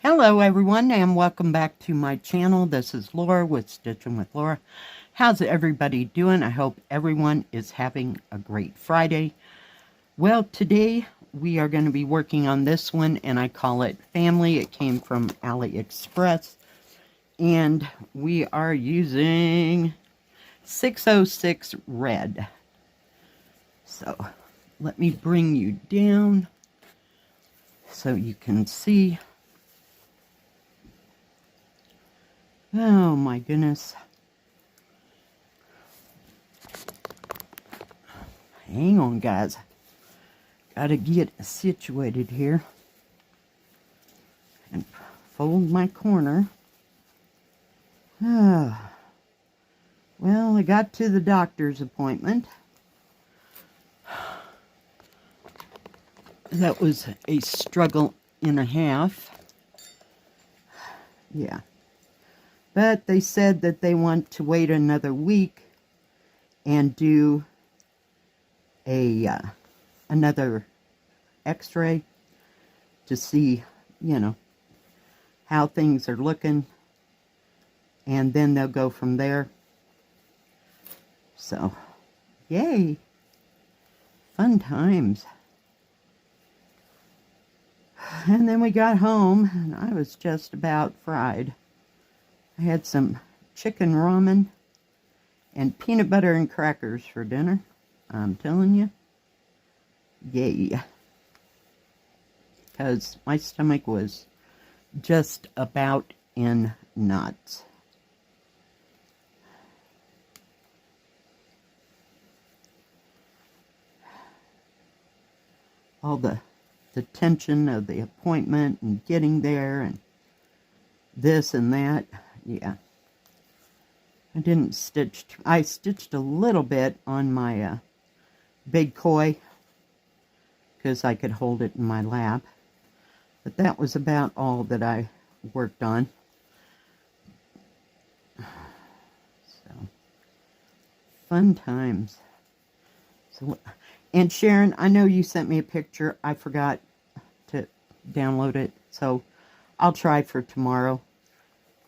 Hello everyone and welcome back to my channel. This is Laura with Stitchin with Laura. How's everybody doing? I hope everyone is having a great Friday. Well, today we are going to be working on this one and I call it Family. It came from AliExpress and we are using 606 red. So let me bring you down so you can see. Oh my goodness. Hang on, guys. Gotta get situated here. And fold my corner. Well, I got to the doctor's appointment. That was a struggle and a half. Yeah. But they said that they want to wait another week and do another x-ray to see, how things are looking. And then they'll go from there. So, yay. Fun times. And then we got home and I was just about fried. I had some chicken ramen and peanut butter and crackers for dinner. I'm telling you, yay. Because my stomach was just about in knots. All the tension of the appointment and getting there and this and that. Yeah. I didn't stitch. I stitched a little bit on my big koi because I could hold it in my lap. But that was about all that I worked on. So, fun times. So, and Sharon, I know you sent me a picture. I forgot to download it. So, I'll try for tomorrow.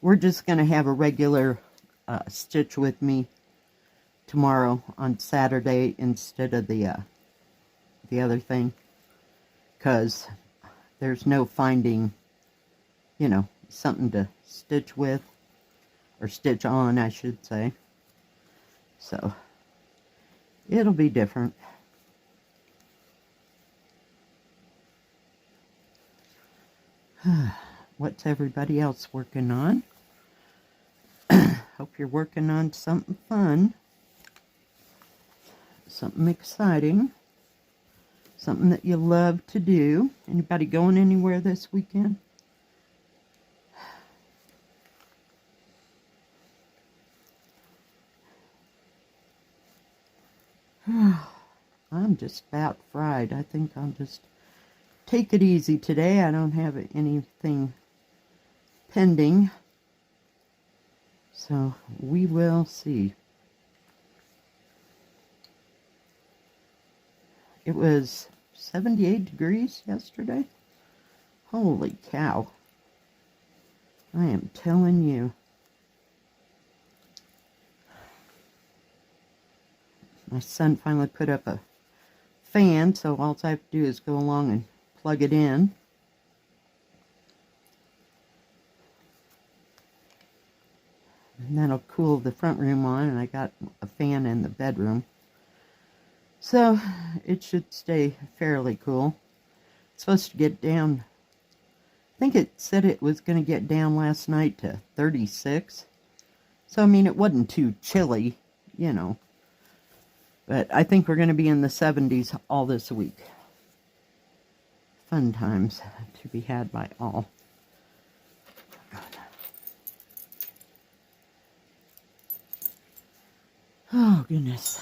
We're just going to have a regular stitch with me tomorrow on Saturday instead of the other thing, because there's no finding, something to stitch with, or stitch on, I should say. So it'll be different. What's everybody else working on? Hope you're working on something fun, something exciting, something that you love to do. Anybody going anywhere this weekend? I'm just about fried. I think I'll just take it easy today. I don't have anything pending. So we will see. It was 78 degrees yesterday. Holy cow. I am telling you. My son finally put up a fan, so all I have to do is go along and plug it in. And that'll cool the front room on, and I got a fan in the bedroom. So it should stay fairly cool. It's supposed to get down, I think it said it was going to get down last night to 36. So, I mean, it wasn't too chilly, But I think we're going to be in the 70s all this week. Fun times to be had by all. Oh, goodness.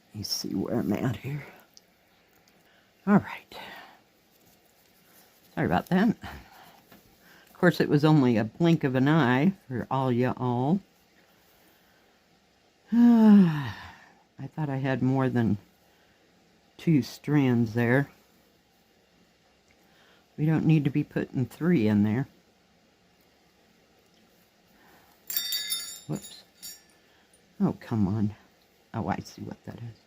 Let me see where I'm at here. All right. Sorry about that. Of course, it was only a blink of an eye for all y'all. I thought I had more than 2 strands there. We don't need to be putting 3 in there. Whoops. Oh, come on. Oh, I see what that is.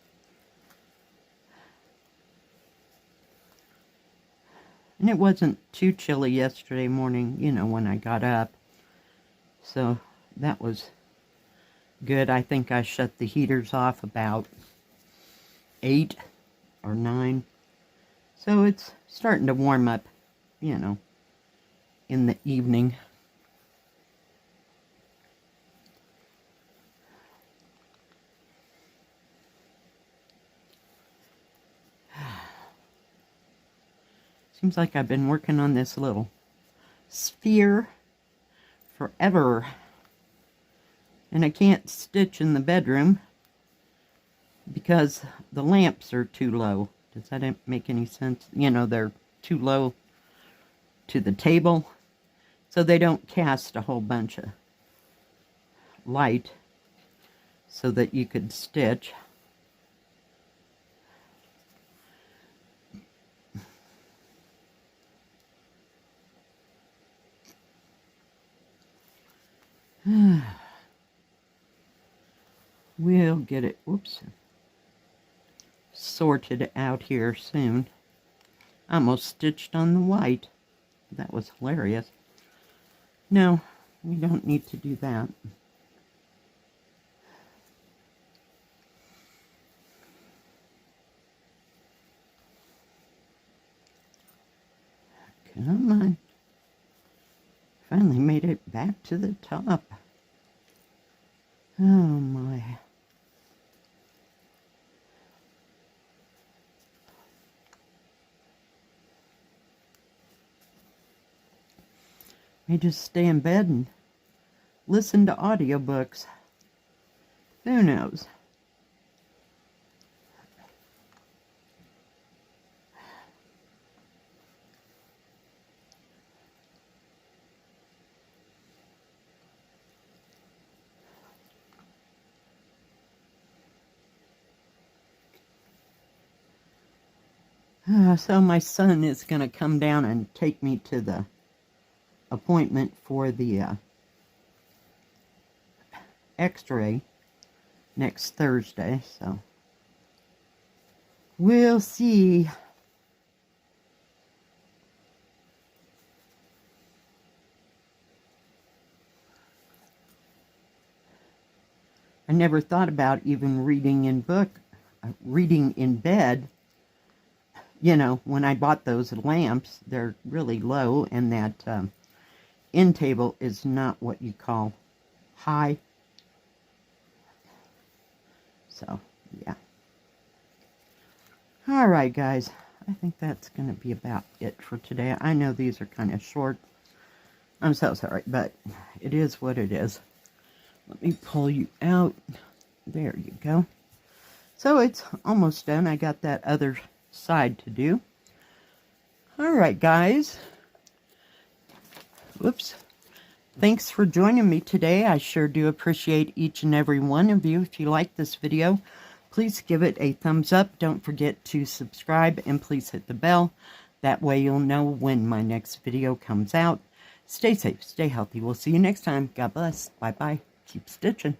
And it wasn't too chilly yesterday morning, you know, when I got up. So that was good. I think I shut the heaters off about 8 or 9. So it's starting to warm up, you know, in the evening. Seems like I've been working on this little sphere forever. And I can't stitch in the bedroom because the lamps are too low. Does that make any sense? You know, they're too low to the table, so they don't cast a whole bunch of light so that you could stitch. We'll get it, whoops, sorted out here soon. I almost stitched on the white. That was hilarious. No, we don't need to do that. Come on. Finally made it back to the top. Oh my. I just stay in bed and listen to audiobooks. Who knows? So my son is going to come down and take me to the appointment for the x-ray next Thursday, so we'll see. I never thought about even reading in bed. You know, when I bought those lamps, they're really low, and that end table is not what you call high. So, yeah. Alright, guys. I think that's going to be about it for today. I know these are kind of short. I'm so sorry, but it is what it is. Let me pull you out. There you go. So it's almost done. I got that other side to do. Alright, guys. Whoops. Thanks for joining me today. I sure do appreciate each and every one of you. If you like this video, please give it a thumbs up. Don't forget to subscribe and please hit the bell. That way you'll know when my next video comes out. Stay safe, stay healthy. We'll see you next time. God bless. Bye-bye. Keep stitching.